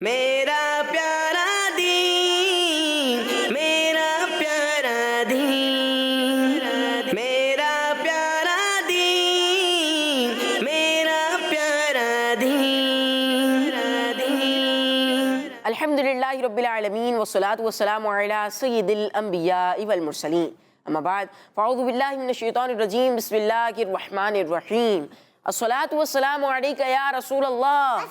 میرا پیارا دین، میرا پیارا دین، میرا پیارا دین، میرا پیارا دین۔ الحمدللہ رب العالمین والصلاة والسلام علی سید الانبیاء والمرسلین، اما بعد فاعوذ باللہ من الشیطان الرجیم، بسم اللہ الرحمن الرحیم۔ الصلاة والسلام علیکہ یا رسول اللہ،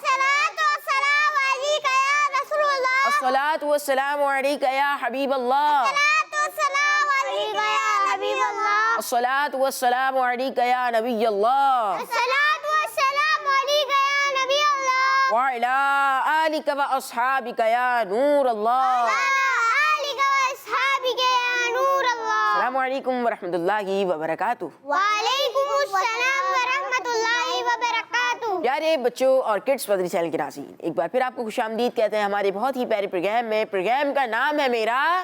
الصلاة والسلام علیکہ یا حبیب اللہ، الصلاة والسلام علیکہ یا نبی اللہ، وعلی آلک و اصحابک یا نور اللہ۔ السلام علیکم ورحمۃ اللہ وبرکاتہ۔ وعلیکم السلام ورحمۃ اللہ وبرکاتہ۔ پیارے بچوں اور کڈس مدری چینل کے ناظرین، ایک بار پھر آپ کو خوش آمدید کہتے ہیں ہمارے بہت ہی پیارے پروگرام میں۔ پروگرام کا نام ہے میرا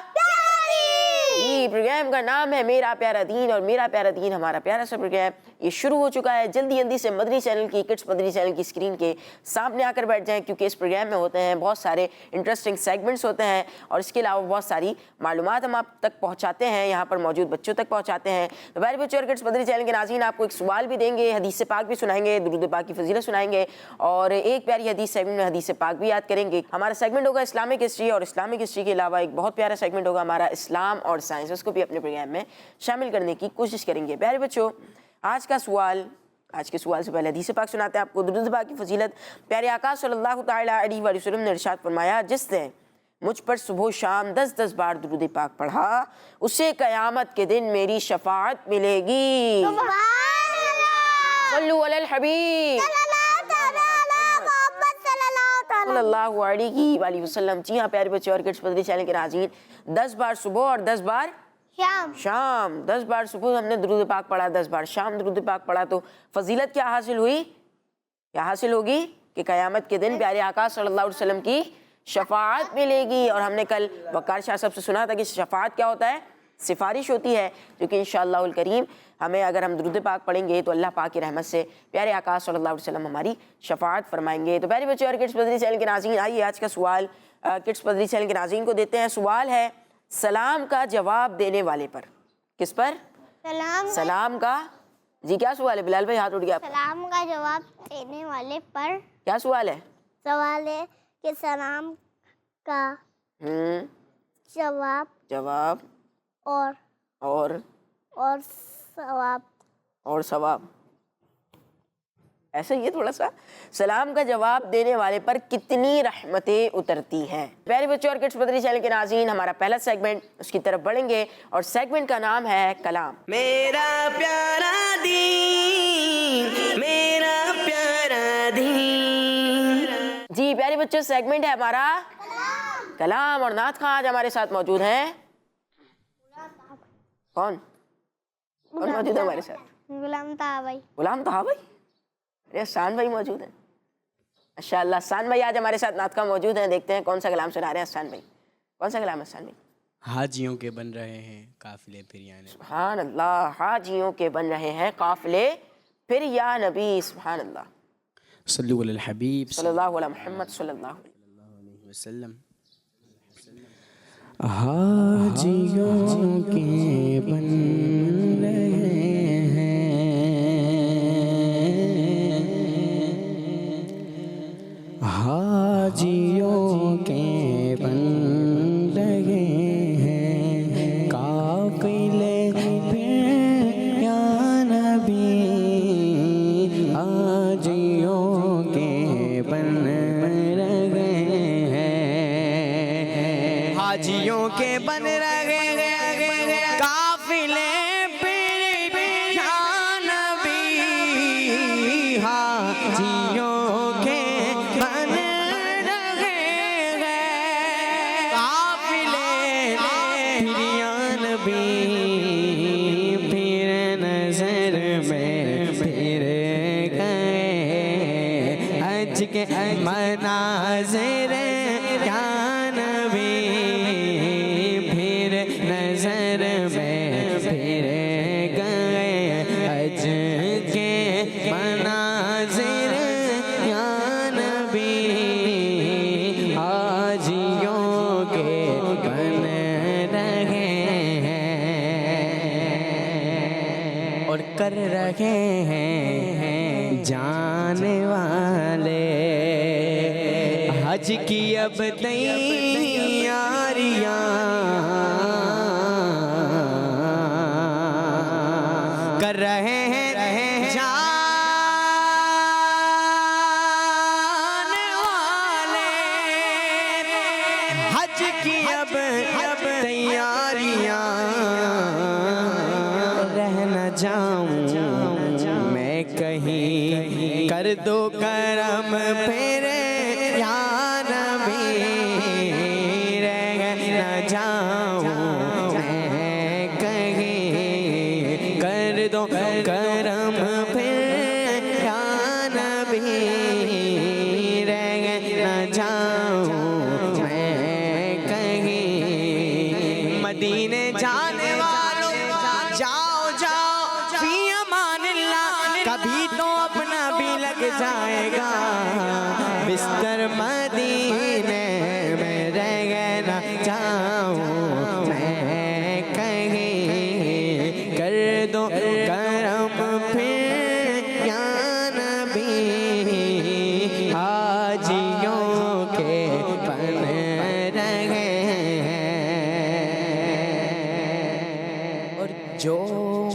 پروگرام کا نام ہے میرا پیارا دین، اور میرا پیارا دین ہمارا پیارا سا پروگرام یہ شروع ہو چکا ہے۔ جلدی سے مدری چینل کی، کڈس مدری چینل کی اسکرین کے سامنے آ کر بیٹھ جائیں، کیونکہ اس پروگرام میں ہوتے ہیں بہت سارے انٹرسٹنگ سیگمنٹس ہوتے ہیں، اور اس کے علاوہ بہت ساری معلومات ہم آپ تک پہنچاتے ہیں، یہاں پر موجود بچوں تک پہنچاتے ہیں۔ تو پیارے بچوں اور کڈس مدری چینل کے ناظرین، آپ کو ایک سوال بھی دیں گے، حدیث پاک بھی سنائیں گے، درود پاک کی فضیلت سنائیں گے، اور ایک پیاری حدیث سیگمنٹ میں حدیث پاک بھی یاد کریں گے۔ ہمارا سیگمنٹ ہوگا اسلامک ہسٹری، اور اسلامک ہسٹری کے علاوہ ایک بہت پیارا سیگمنٹ ہوگا ہمارا اسلام اور سائنس، اس کو بھی اپنے پروگرام میں شامل کرنے کی کوشش کریں گے۔ پیارے بچوں، آج کے سوال سے پہلے حدیث پاک سناتے ہیں آپ کو۔ درود پاک کی فضیلت، پیارے آقا صلی اللہ تعالیٰ علیہ وآلہ وسلم نے ارشاد فرمایا، جس نے مجھ پر صبح و شام 10 بار درود پاک پڑھا، اسے قیامت کے دن میری شفاعت ملے گی۔ صلو علی الحبیب صلی اللہ علیہ وآلہ وسلم۔ جی ہاں پیارے بچے اور کڈس مدری چینل کے ناظرین، 10 بار صبح اور 10 بار شام، 10 بار صبح ہم نے درود پاک پڑھا، 10 بار شام درود پاک پڑھا، تو فضیلت کیا حاصل ہوئی؟ کیا حاصل ہوگی کہ قیامت کے دن پیارے آقا صلی اللہ علیہ وسلم کی شفاعت ملے گی۔ اور ہم نے کل وقار شاہ صاحب سے سنا تھا کہ شفاعت کیا ہوتا ہے؟ سفارش ہوتی ہے، جو کہ انشاءاللہ الکریم ہمیں اگر ہم درود پاک پڑھیں گے تو اللہ پاک کی رحمت سے پیارے آقا صلی اللہ علیہ وسلم ہماری شفاعت فرمائیں گے۔ تو پیارے بچے اور کڈس مدری چینل کے ناظرین، آئیے آج کا سوال کڈس مدری چینل کے ناظرین کو دیتے ہیں۔ سوال ہے سلام کا جواب دینے والے پر، کس پر؟ سلام کا، جی کیا سوال ہے؟ بلال بھائی ہاتھ اٹھ گیا۔ سلام کا جواب دینے والے پر کیا سوال ہے؟ سوال ہے کہ سلام کا جواب اور ثواب ایسا یہ تھوڑا سا سلام کا جواب دینے والے پر کتنی رحمتیں اترتی ہیں۔ پیارے بچوں اور کڈس مدری چینل کے ناظرین، ہمارا پہلا سیگمنٹ، اس کی طرف بڑھیں گے، اور سیگمنٹ کا نام ہے کلام۔ میرا پیارا دین، میرا پیارا دین۔ جی پیارے بچوں، سیگمنٹ ہے ہمارا کلام، اور نعت خواں آج ہمارے ساتھ موجود ہیں۔ کون موجود ہے ہمارے ساتھ؟ غلام طہا بھائی۔ غلام طہا بھائی، ارے احسان بھائی موجود ہیں، ماشاء اللہ۔ احسان بھائی آج ہمارے ساتھ نعت خواں موجود ہیں، دیکھتے ہیں کون سا کلام سنا رہے ہیں احسان بھائی۔ کون سا کلام ہے احسان بھائی؟ حاجیوں کے بن رہے ہیں قافلے پھر یا نبی۔ سبحان اللہ، حاجیوں کے بن رہے ہیں قافلے پھر یا نبی۔ سبحان اللہ، صلو علی الحبیب صلی اللہ علیہ محمد صلی اللہ علیہ وسلم۔ حاجیوں کے بن رہے ہیں، حاجیوں کے بن رہے ہیں قافلے پھر یا نبی، حاجیوں کے بن رہے ہیں، حاجیوں کے بن رہے ہیں قافلے پھر یا نبی، حاجیوں کے بن رہے ہیں قافلے پھر یا نبی، پھر نظر میں پھر گئے حج کے مناظر یا نبی، پھر کر رہے ہیں جانے والے حج کی اب تیاریاں کر رہے ہیں جانے والے حج کی اب تیاریاں رہ نہ جاؤں میں کہیں کر دو کرم پھر یا نبی رہ نہ جاؤں میں کہیں کر دو کرم پھر یا نبی رہ نہ جاؤں میں کہیں مدینے جانے والوں جاؤ جاؤ فی امان اللہ کبھی تو اپنا بھی لگ جائے گا بستر مدینے میں رہ نہ جاؤں میں کہیں کر دو کرم پھر یا نبی حاجیوں کے بن رہے ہیں اور جو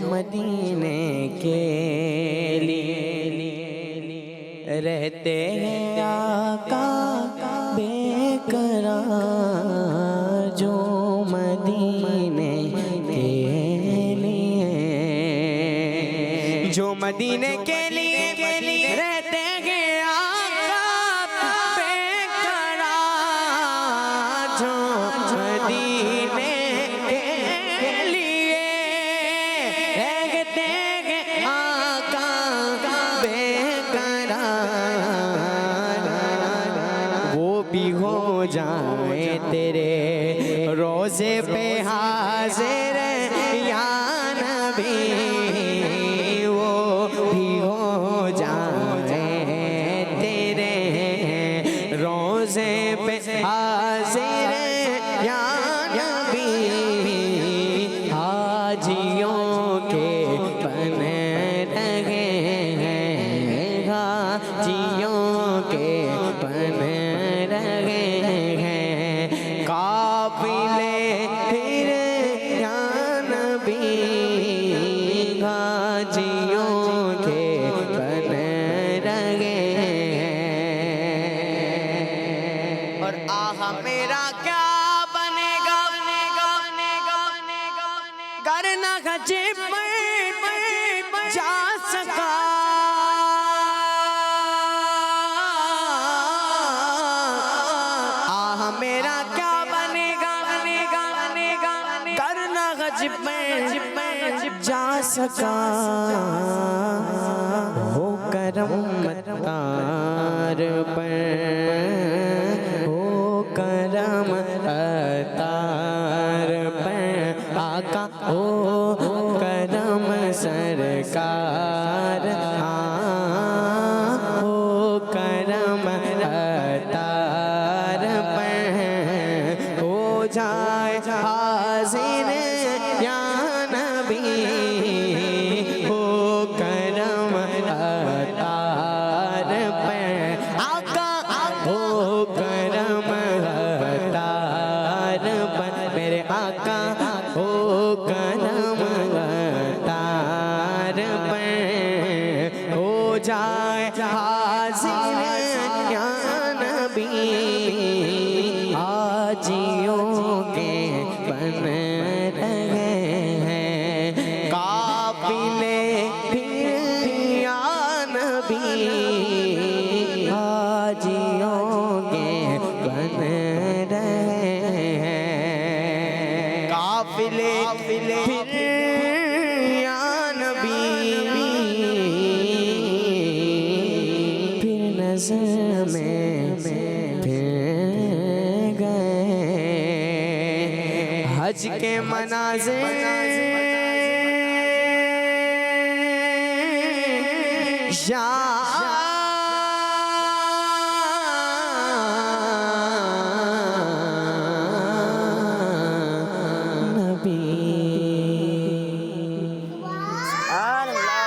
مدینے کے لیے رہتے ہیں آقا بے قرار جو مدینے کے لیے جو مدینے کے لیے رہتے ہیں آقا بے قرار جو مدینے کے لیے رہتے ہیں آقا بے قرار وہ بھی ہو جائیں تیرے روزے پہ حاضر یا نبی وہ بھی ہو جائیں تیرے روزے پہ حاضر یا نبی حاجیوں کے بن رہے ہیں حاجیوں کے بن رہے ہیں قافلے پھر یا نبی حاجیوں کے بن رہے ہیں اور آہ میرا کیا بنے گا گر نہ حج پر جا سکا آہ میرا کیا بنے گا گر نہ حج پر جا سکا ہو کرم اتار پر ہو کرم اتار پر آقا ہو کرم سرکار ہو کرم اتار پر ہو جائے حاضر یا نبی ہو کرم اتار پر آقا ہو کرم اتار پر میرے آقا ہو کرم اتار پر ہو جائے حاضر یا نبی حاجیوں کے بن رہے ہیں قافلے پھر یا نبی حاجیوں کے بن رہے ہیں قافلے پھر یا نبی پھر نظر میں پھر گئے حج کے مناظر سبحان اللہ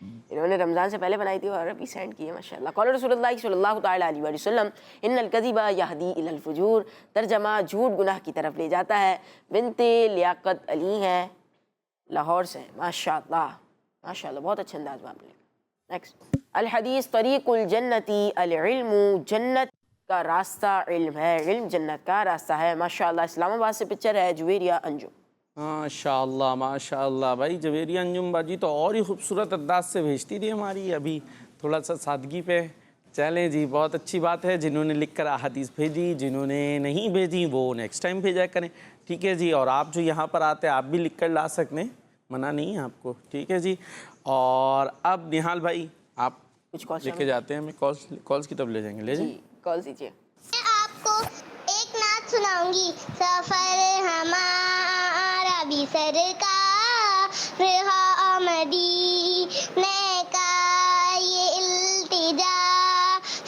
انہوں نے رمضان سے پہلے بنائی تھی اور ابھی سینڈ کی ہے ماشاءاللہ. قال رسول اللہ صلی اللہ تعالیٰ علیہ وسلم ان الکذب یہدی الی الفجور. ترجمہ جھوٹ گناہ کی طرف لے جاتا ہے. بنت لیاقت علی ہیں, لاہور سے. ماشاءاللہ ماشاءاللہ, بہت اچھا انداز میں آپ نے. نیکسٹ, الحدیث طریق الجنتی العلم. جنت کا راستہ علم ہے, علم جنت کا راستہ ہے. ماشاءاللہ. اسلام آباد سے پکچر ہے جویریہ انجم. ماشاءاللہ ماشاءاللہ بھائی. جویریہ انجم باجی تو اور ہی خوبصورت انداز سے بھیجتی تھی ہماری, ابھی تھوڑا سا سادگی پہ. چلیں جی, بہت اچھی بات ہے. جنہوں نے لکھ کر احادیث بھیجی, جنہوں نے نہیں بھیجی وہ نیکسٹ ٹائم بھیجا کریں. ٹھیک ہے جی. اور آپ جو یہاں پر آتے ہیں آپ بھی لکھ کر لا سکتے ہیں, منع نہیں ہے آپ کو. ٹھیک ہے جی. اور اب نہال بھائی آپ کچھ کال لے کے جاتے ہیں, ہمیں کالز کی طرف لے جائیں گے. لے جائیں. جی کال دیجیے. میں آپ کو ایک نعت سناؤں گی. سفر ہمارا بھی سرکار رہا مدینے کا, یہ التجا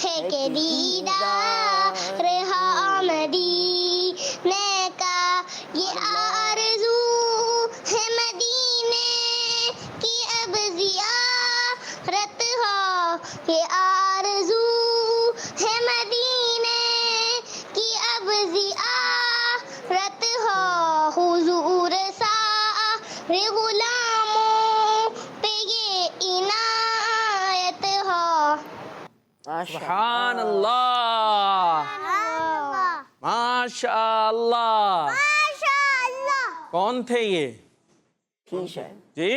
ہے کہ دیدار رہا مدینے کا, یہ آرزو ہے مدینے کی اب زیارت ہو, یہ آرزو ہے مدینے کی اب زیارت ہو. حضور سارے غلاموں پہ یہ عنایت ہو. سبحان اللہ ماشاءاللہ. کون تھے یہ ٹھیک ہے جی؟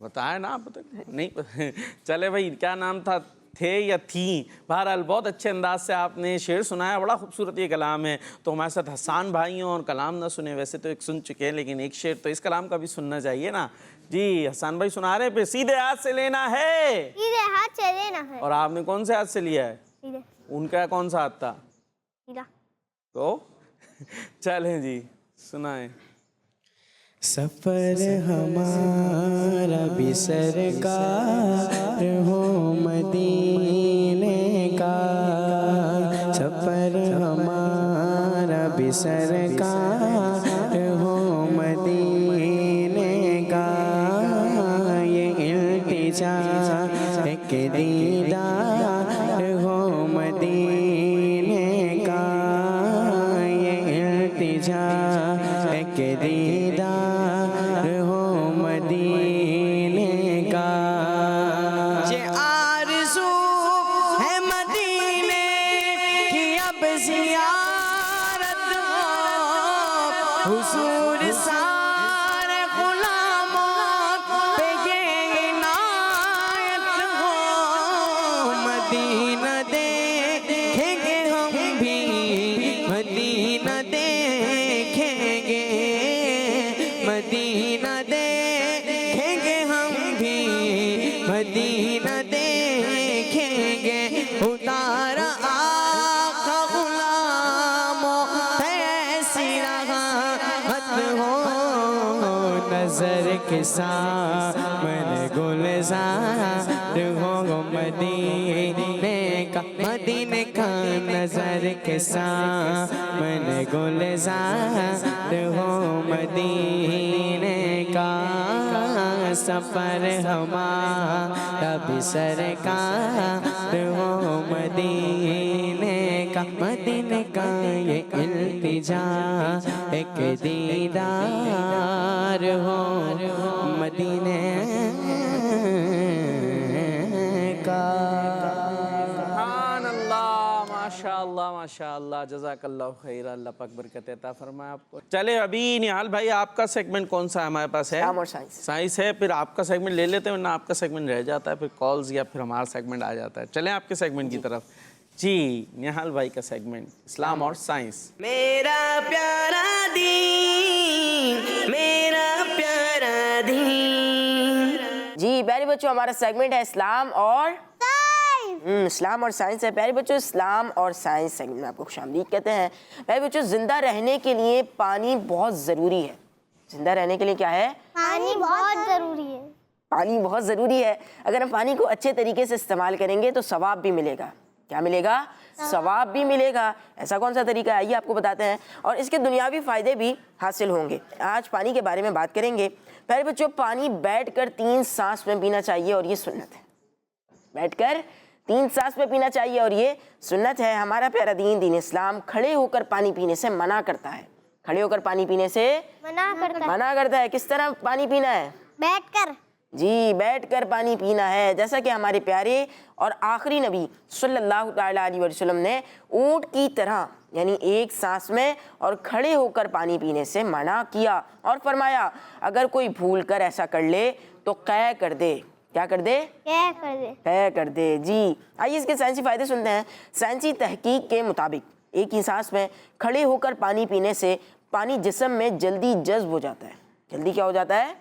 بتائیں نا آپ. نہیں چلے بھائی, کیا نام تھا, تھے یا تھیں؟ بہرحال بہت اچھے انداز سے آپ نے شعر سنایا, بڑا خوبصورت یہ کلام ہے. تو ہمارے ساتھ حسان بھائی ہوں اور کلام نہ سنے, ویسے تو ایک سن چکے ہیں لیکن ایک شعر تو اس کلام کا بھی سننا چاہیے نا. جی حسان بھائی سنا رہے ہیں, پھر سیدھے ہاتھ سے لینا ہے. سیدھے ہاتھ سے لینا ہے. اور آپ نے کون سے ہاتھ سے لیا ہے؟ سیدھے ان کا کون سا ہاتھ تھا؟ سیدھا. تو چلیں جی سنائیں. سفر ہمارا بھی سرکار ہو مدینے کا, سفر ہمارا بھی سرکار ہو مدینے کا, یہ التجا ہے کہ دیدار ہو مدینے کا, یہ التجا ہے کہ دیدار ہو مدینے کا. یہ آرزو ہے مدینے کی اب زیارت ہو, حضور سارے غلاموں پہ یہ عنایت ہو. مدینہ دیکھیں گے ہم بھی, مدینہ دیکھیں گے, مدینہ دیکھیں گے ہم بھی, مدینہ دیکھیں گے. اتارا آقا غلاموں ایسی رحمت ہو, نظر کے سامنے گلزار ہو مدینے کا, مدینے کا نظر کے سامنے گلزار ہو مدینے کا. سفر ہمارا بھی سرکار ہو مدینے کا, مدینے کا یہ التجا ہے کہ دیدار ہو مدینے کا. سبحان اللہ ماشاءاللہ ماشاءاللہ. جزاک اللہ خیر, اللہ پاک برکت عطا فرمائے آپ کو. چلے ابھی نہال بھائی آپ کا سیگمنٹ کون سا ہے ہمارے پاس؟ ہے اسلام اور سائنس. سائنس ہے. پھر آپ کا سیگمنٹ لے لیتے ہیں, ورنہ آپ کا سیگمنٹ رہ جاتا ہے, پھر کالز یا پھر ہمارا سیگمنٹ آ جاتا ہے. چلیں آپ کے سیگمنٹ کی طرف. جی نہال بھائی کا سیگمنٹ اسلام اور سائنس. میرا پیارا دین, میرا پیارا دین. جی پیارے بچوں, ہمارا سیگمنٹ ہے اسلام اور اسلام اور سائنس ہے. پیارے بچوں, اسلام اور سائنس سیگمنٹ میں آپ کو خوش آمدید کہتے ہیں. پیارے بچوں, زندہ رہنے کے لیے پانی بہت ضروری ہے. زندہ رہنے کے لیے کیا ہے؟ پانی بہت ضروری ہے. پانی بہت ضروری ہے. اگر ہم پانی کو اچھے طریقے سے استعمال کریں گے تو ثواب بھی ملے گا. کیا ملے گا؟ ثواب بھی ملے گا. ایسا کون سا طریقہ ہے, آئیے آپ کو بتاتے ہیں, اور اس کے دنیاوی فائدے بھی حاصل ہوں گے. آج پانی کے بارے میں بات کریں گے. پیارے بچوں پانی بیٹھ کر 3 سانس میں پینا چاہیے اور یہ سنت ہے. بیٹھ کر 3 سانس میں پینا چاہیے اور یہ سنت ہے. ہمارا پیارا دین اسلام کھڑے ہو کر پانی پینے سے منع کرتا ہے. کھڑے ہو کر پانی پینے سے منع کرتا ہے. کس طرح پانی پینا ہے؟ بیٹھ کر. جی بیٹھ کر پانی پینا ہے. جیسا کہ ہمارے پیارے اور آخری نبی صلی اللہ تعالیٰ علیہ وسلم نے اونٹ کی طرح یعنی ایک سانس میں اور کھڑے ہو کر پانی پینے سے منع کیا اور فرمایا اگر کوئی بھول کر ایسا کر لے تو قے کر دے. کیا کر دے؟ قے کر دے. جی آئیے اس کے سائنسی فائدے سنتے ہیں. سائنسی تحقیق کے مطابق ایک ہی سانس میں کھڑے ہو کر پانی پینے سے پانی جسم میں جلدی جذب ہو جاتا ہے. جلدی کیا ہو جاتا ہے؟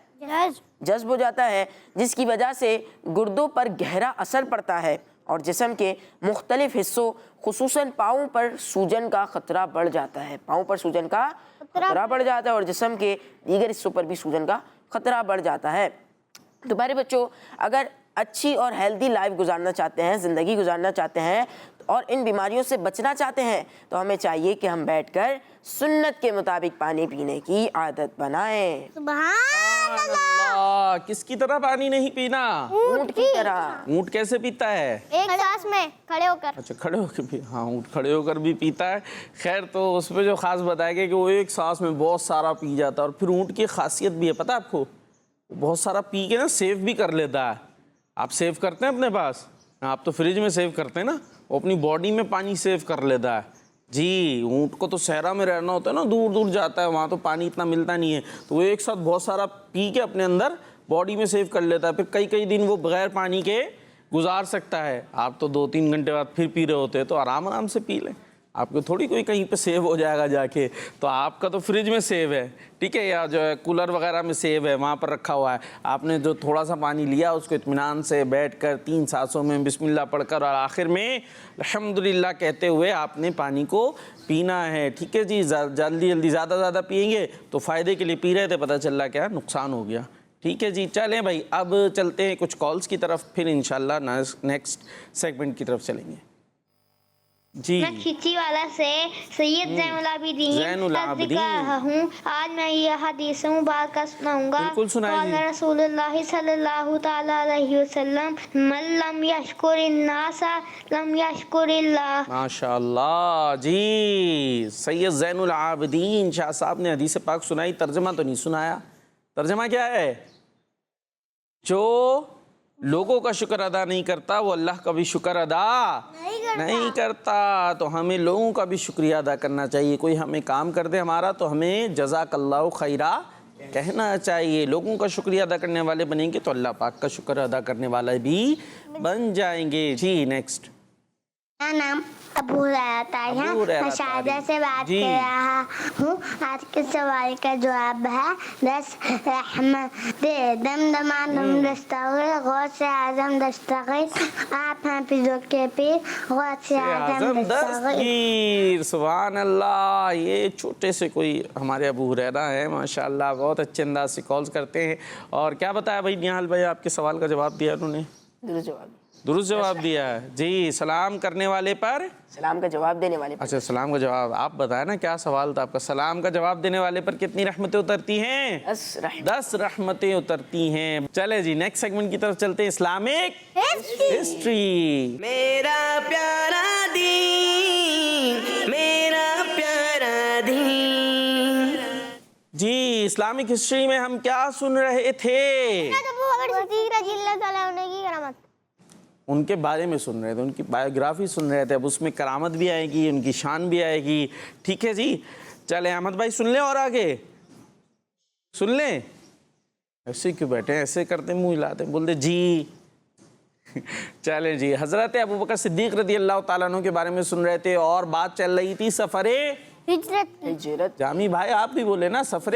جذب ہو جاتا ہے، جس کی وجہ سے گردوں پر گہرا اثر پڑتا ہے اور جسم کے مختلف حصوں خصوصاً پاؤں پر سوجن کا خطرہ بڑھ جاتا ہے. پاؤں پر سوجن کا خطرہ بڑھ جاتا ہے اور جسم کے دیگر حصوں پر بھی سوجن کا خطرہ بڑھ جاتا ہے. تو پیارے بچوں اگر اچھی اور ہیلدی لائف گزارنا چاہتے ہیں، زندگی گزارنا چاہتے ہیں اور ان بیماریوں سے بچنا چاہتے ہیں تو ہمیں چاہیے کہ ہم بیٹھ کر سنت کے مطابق پانی پینے کی عادت بنائیں. سبحان اللہ. کس کی طرح پانی نہیں پینا؟ اونٹ کی طرح. اونٹ کیسے پیتا ہے؟ ایک سانس میں کھڑے ہو کر. اچھا کھڑے ہو کے بھی. ہاں اونٹ کھڑے ہو کر بھی پیتا ہے. خیر تو اس پہ جو خاص بتایا گیا کہ وہ ایک سانس میں بہت سارا پی جاتا ہے. اور پھر اونٹ کی خاصیت بھی ہے پتہ آپ کو، بہت سارا پی کے نا سیو بھی کر لیتا ہے. آپ سیو کرتے ہیں اپنے پاس؟ آپ تو فریج میں سیو کرتے ہیں نا، وہ اپنی باڈی میں پانی سیو کر لیتا ہے. جی اونٹ کو تو صحرا میں رہنا ہوتا ہے نا، دور دور جاتا ہے، وہاں تو پانی اتنا ملتا نہیں ہے، تو وہ ایک ساتھ بہت سارا پی کے اپنے اندر باڈی میں سیو کر لیتا ہے. پھر کئی دن وہ بغیر پانی کے گزار سکتا ہے. آپ تو 2-3 گھنٹے بعد پھر پی رہے ہوتے ہیں، تو آرام سے پی لیں. آپ کو تھوڑی کوئی کہیں پہ سیو ہو جائے گا جا کے. تو آپ کا تو فریج میں سیو ہے، ٹھیک ہے، یا جو ہے کولر وغیرہ میں سیو ہے، وہاں پر رکھا ہوا ہے. آپ نے جو تھوڑا سا پانی لیا اس کو اطمینان سے بیٹھ کر 3 سانسوں میں بسم اللہ پڑھ کر اور آخر میں الحمدللہ کہتے ہوئے آپ نے پانی کو پینا ہے. ٹھیک ہے جی. جلدی زیادہ پیئیں گے تو فائدے کے لیے پی رہے تھے، پتہ چل رہا کیا نقصان ہو گیا. ٹھیک ہے جی. چلیں بھائی اب چلتے ہیں کچھ کالز کی طرف، پھر انشاءاللہ نیکسٹ سیگمنٹ کی طرف چلیں گے. جی میں کھچی والا سے سید زین العابدین ہوں. آج میں یہ حدیث مبارکہ سناؤں گا. بالکل سنائیے. قال رسول اللہ صلی اللہ تعالی علیہ وسلم من لم یشکر الناس لم یشکر اللہ. ماشاء اللہ. جی سید زین العابدین شاہ صاحب نے حدیث پاک سنائی. ترجمہ تو نہیں سنایا. ترجمہ کیا ہے؟ جو لوگوں کا شکر ادا نہیں کرتا وہ اللہ کا بھی شکر ادا نہیں کرتا. تو ہمیں لوگوں کا بھی شکریہ ادا کرنا چاہیے. کوئی ہمیں کام کر دے ہمارا تو ہمیں جزاک اللہ خیرہ کہنا چاہیے. لوگوں کا شکریہ ادا کرنے والے بنیں گے تو اللہ پاک کا شکر ادا کرنے والے بھی بن جائیں گے. جی نیکسٹ. میرا نام ابو ہریرہ ہے. میں شارجہ سے بات کر رہا ہوں. آج کے سوال کا جواب ہے 10 رحمت دمدمہ دم دستغیر غوث اعظم دستغیر. آپ ہیں پیزوں کے پیر غوث اعظم دستغیر. سبحان اللہ. یہ چھوٹے سے کوئی ہمارے ابو ہریرہ ہیں ماشاءاللہ، بہت اچھے انداز سے کالز کرتے ہیں. اور کیا بتایا بھائی نہال بھائی؟ آپ کے سوال کا جواب دیا انہوں نے؟ درست جواب دیا ہے. جی سلام کرنے والے پر سلام کا جواب دینے والے پر. اچھا سلام کا جواب آپ بتائیں نا کیا سوال تھا آپ کا. سلام کا جواب دینے والے پر کتنی رحمتیں اترتی ہیں؟ 10 رحمتیں اترتی ہیں. چلے جی نیکسٹ سیگمنٹ کی طرف چلتے ہیں. Islamic history. میرا پیارا دین، میرا پیارا دین. جی اسلامک ہسٹری میں ہم کیا سن رہے تھے؟ ابو بکر صدیق رضی اللہ تعالیٰ عنہ کی کرامت. ان کے بارے میں سن رہے تھے، ان کی بایوگرافی سن رہے تھے. اب اس میں کرامت بھی آئے گی، ان کی شان بھی آئے گی. ٹھیک ہے جی. چلیں احمد بھائی سن لیں اور آگے سن لیں. ایسے کیوں بیٹھے ہیں؟ ایسے کرتے منہ ہلاتے بول دے جی. چلیں جی. حضرت ابوبکر صدیق رضی اللہ تعالیٰ عنہ کے بارے میں سن رہے تھے اور بات چل رہی تھی سفر ہجرت. جامی بھائی آپ بھی بولے نا سفر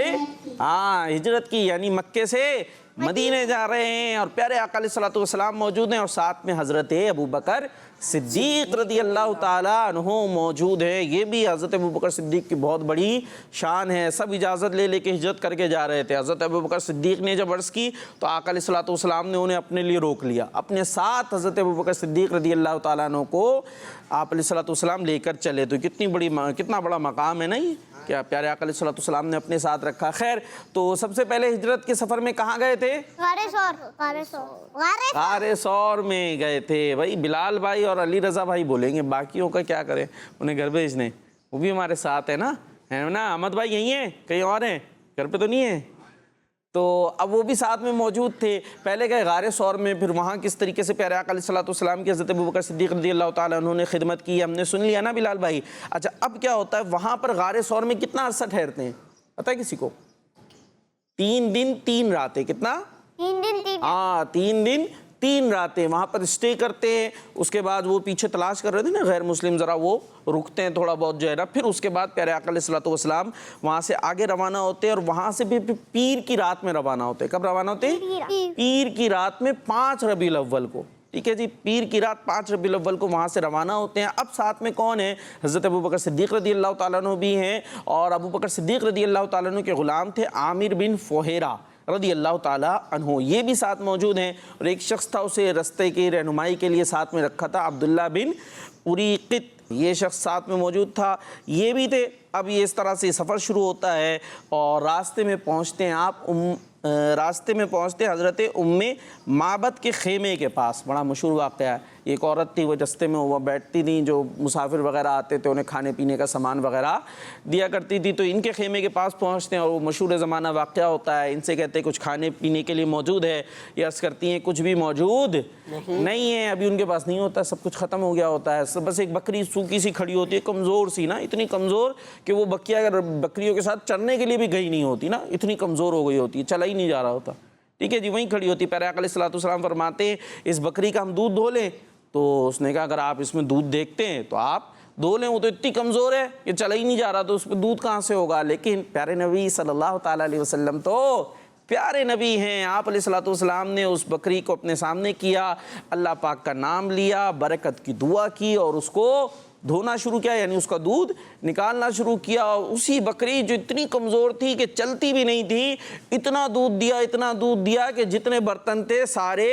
ہجرت کی، یعنی مکے سے مدینے جا رہے ہیں اور پیارے آقا علیہ الصلوۃ والسلام موجود ہیں اور ساتھ میں حضرت ابوبکر صدیق رضی اللہ تعالیٰ عنہ موجود ہیں. یہ بھی حضرت ابوبکر صدیق کی بہت بڑی شان ہے. سب اجازت لے کے ہجرت کر کے جا رہے تھے. حضرت ابوبکر صدیق نے جب عرض کی تو آقا علیہ الصلوۃ والسلام نے انہیں اپنے لیے روک لیا. اپنے ساتھ حضرت ابوبکر صدیق رضی اللہ تعالیٰ عنہ کو آپ علیہ الصلوۃ والسلام لے کر چلے. تو کتنا بڑا مقام ہے نا یہ. کیا پیارے آقا علیہ السلام نے اپنے ساتھ رکھا. خیر تو سب سے پہلے ہجرت کے سفر میں کہاں گئے تھے؟ غار ثور میں گئے تھے. بھائی بلال بھائی اور علی رضا بھائی بولیں گے، باقیوں کا کیا کریں، انہیں گھر بھیجنے، وہ بھی ہمارے ساتھ ہے نا، ہے نا. احمد بھائی یہی ہیں کہیں اور ہیں، گھر پہ تو نہیں ہیں؟ تو اب وہ بھی ساتھ میں موجود تھے. پہلے گئے غار ثور میں، پھر وہاں کس طریقے سے پیارے آقا علیہ السلام کی حضرت ابوبکر صدیق رضی اللہ تعالیٰ عنہ نے خدمت کی، ہم نے سن لیا نا بلال بھائی. اچھا اب کیا ہوتا ہے وہاں پر غار ثور میں کتنا عرصہ ٹھہرتے ہیں پتہ ہے کسی کو؟ 3 دن 3 راتیں. کتنا؟ 3 دن 3 ہاں 3 دن 3 راتیں وہاں پر اسٹے کرتے ہیں. اس کے بعد وہ پیچھے تلاش کر رہے تھے نا غیر مسلم، ذرا وہ رکتے ہیں تھوڑا بہت جو ہے نا. پھر اس کے بعد پیارے آقا علیہ السلام وہاں سے آگے روانہ ہوتے ہیں، اور وہاں سے بھی پیر کی رات میں روانہ ہوتے ہیں. کب روانہ ہوتے ہیں؟ پیر کی رات میں 5 ربیع الاول کو. ٹھیک ہے جی، پیر کی رات 5 ربیع الاول کو وہاں سے روانہ ہوتے ہیں. اب ساتھ میں کون ہیں؟ حضرت ابوبکر صدیق رضی اللہ تعالیٰ عنہ بھی ہیں، اور ابوبکر صدیق رضی اللہ تعالیٰ عنہ کے غلام تھے عامر بن فہیرہ رضی اللہ تعالیٰ عنہ، یہ بھی ساتھ موجود ہیں. اور ایک شخص تھا، اسے رستے کی رہنمائی کے لیے ساتھ میں رکھا تھا، عبداللہ بن اریقط، یہ شخص ساتھ میں موجود تھا. یہ بھی تھے. اب یہ اس طرح سے سفر شروع ہوتا ہے، اور راستے میں پہنچتے ہیں آپ راستے میں پہنچتے حضرت ام معبد کے خیمے کے پاس. بڑا مشہور واقعہ ہے. ایک عورت تھی، وہ رستے میں وہ بیٹھتی تھیں، جو مسافر وغیرہ آتے تھے انہیں کھانے پینے کا سامان وغیرہ دیا کرتی تھی. تو ان کے خیمے کے پاس پہنچتے ہیں، اور وہ مشہور زمانہ واقعہ ہوتا ہے. ان سے کہتے ہیں کچھ کھانے پینے کے لیے موجود ہے؟ یہ عرض کرتی ہیں کچھ بھی موجود نہیں ہے، ابھی ان کے پاس نہیں ہوتا، سب کچھ ختم ہو گیا ہوتا ہے. بس ایک بکری سوکھی سی کھڑی ہوتی ہے، کمزور سی نا، اتنی کمزور کہ وہ بکریوں کے ساتھ چرنے کے لیے بھی گئی نہیں ہوتی نا، اتنی کمزور ہو گئی ہوتی ہے، چلا ہی نہیں جا رہا ہوتا. ٹھیک ہے جی، وہیں کھڑی ہوتی. پیارے آقا علیہ السلام فرماتے ہیں اس بکری کا ہم دودھ دھو لیں؟ تو اس نے کہا اگر آپ اس میں دودھ دیکھتے ہیں تو آپ دھو لیں، وہ تو اتنی کمزور ہے کہ چلا ہی نہیں جا رہا، تو اس پہ دودھ کہاں سے ہوگا. لیکن پیارے نبی صلی اللہ تعالیٰ علیہ وسلم تو پیارے نبی ہیں. آپ علیہ السلام نے اس بکری کو اپنے سامنے کیا، اللہ پاک کا نام لیا، برکت کی دعا کی، اور اس کو دھونا شروع کیا، یعنی اس کا دودھ نکالنا شروع کیا. اور اسی بکری جو اتنی کمزور تھی کہ چلتی بھی نہیں تھی، اتنا دودھ دیا کہ جتنے برتن تھے سارے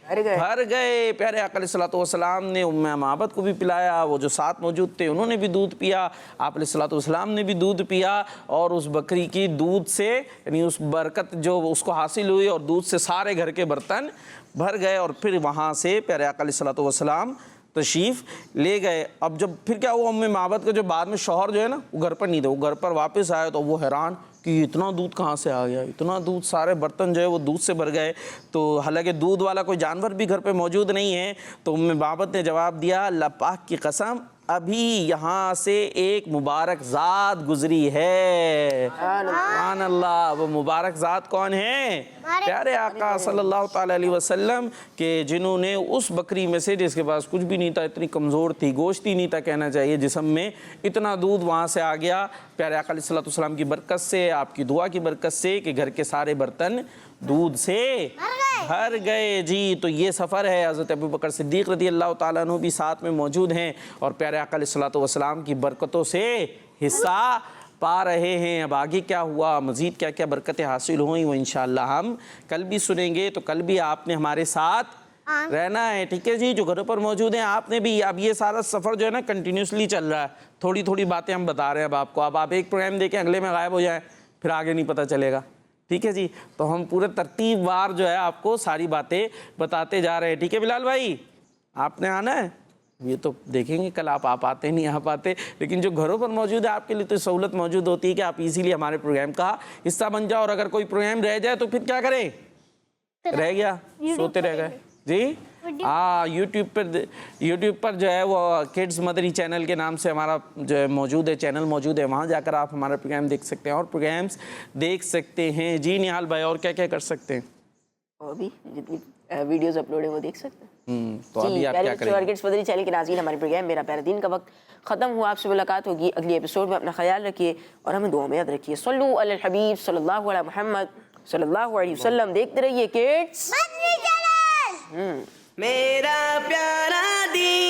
بھر گئے. پیارے آقا علیہ السلام نے ام معبد کو بھی پلایا، وہ جو ساتھ موجود تھے انہوں نے بھی دودھ پیا، آپ علیہ السلام نے بھی دودھ پیا. اور اس بکری کی دودھ سے یعنی اس برکت جو اس کو حاصل ہوئی، اور دودھ سے سارے گھر کے برتن بھر گئے. اور پھر وہاں سے پیارے آقا علیہ السلام تشریف لے گئے. اب جب پھر کیا ہوا، ام معبد کا جو بعد میں شوہر جو ہے نا وہ گھر پر نہیں تھے، وہ گھر پر واپس آئے تو وہ حیران کہ اتنا دودھ کہاں سے آ گیا، اتنا دودھ، سارے برتن جو ہے وہ دودھ سے بھر گئے. تو حالانکہ دودھ والا کوئی جانور بھی گھر پہ موجود نہیں ہے. تو ام معبد نے جواب دیا اللہ پاک کی قسم ابھی یہاں سے ایک مبارک ذات گزری ہے. سبحان اللہ. وہ مبارک ذات کون ہے؟ پیارے آقا صلی اللہ تعالیٰ علیہ وسلم کے، جنہوں نے اس بکری میں سے جس کے پاس کچھ بھی نہیں تھا، اتنی کمزور تھی، گوشت ہی نہیں تھا کہنا چاہیے جسم میں، اتنا دودھ وہاں سے آ گیا پیارے آقا علیہ السلام کی برکت سے، آپ کی دعا کی برکت سے، کہ گھر کے سارے برتن دودھ سے بھر گئے. جی تو یہ سفر ہے. حضرت ابوبکر صدیق رضی اللہ تعالیٰ عنہ بھی ساتھ میں موجود ہیں، اور پیارے آقا علیہ السلام کی برکتوں سے حصہ پا رہے ہیں. اب آگے کیا ہوا، مزید کیا کیا برکتیں حاصل ہوئیں، وہ انشاءاللہ ہم کل بھی سنیں گے. تو کل بھی آپ نے ہمارے ساتھ رہنا ہے. ٹھیک ہے جی، جو گھروں پر موجود ہیں آپ نے بھی. اب یہ سارا سفر جو ہے نا کنٹینیوسلی چل رہا ہے، تھوڑی تھوڑی باتیں ہم بتا رہے ہیں اب آپ کو. اب آپ ایک پروگرام دیکھیں، اگلے میں غائب ہو جائیں، پھر آگے نہیں پتہ چلے گا. ٹھیک ہے جی، تو ہم پورے ترتیب وار جو ہے آپ کو ساری باتیں بتاتے جا رہے ہیں. ٹھیک ہے بلال بھائی، آپ نے آنا ہے. یہ تو دیکھیں گے کل آپ آتے نہیں آ پاتے، لیکن جو گھروں پر موجود ہے آپ کے لیے تو سہولت موجود ہوتی ہے کہ آپ ایزیلی ہمارے پروگرام کا حصہ بن جاؤ. اور اگر کوئی پروگرام رہ جائے تو پھر کیا کریں، رہ گیا سوتے رہ گئے. جی ہاں، یوٹیوب پر جو ہے وہ کڈز مدری چینل کے نام سے ہمارا جو ہے موجود ہے، چینل موجود ہے، وہاں جا کر آپ ہمارا پروگرام دیکھ سکتے ہیں اور پروگرامز دیکھ سکتے ہیں. جی نہال بھائی، اور کیا کیا کر سکتے ہیں؟ اور بھی جتنی ویڈیوز اپلوڈ ہیں وہ دیکھ سکتے ہیں. تو ابھی آپ کیا کریں گے؟ کڈز مدری چینل کے ناظرین، ہمارے پروگرام میرا پیارا دین کا وقت ختم ہوا. آپ سے ملاقات ہوگی اگلی ایپیسوڈ میں. اپنا خیال رکھیے اور ہمیں دعا میں یاد رکھیے. صلو علی الحبیب صلی اللہ علیہ محمد صلی اللہ علیہ وسلم. دیکھتے رہیے کڈز مدری چینل. میرا پیارا دین.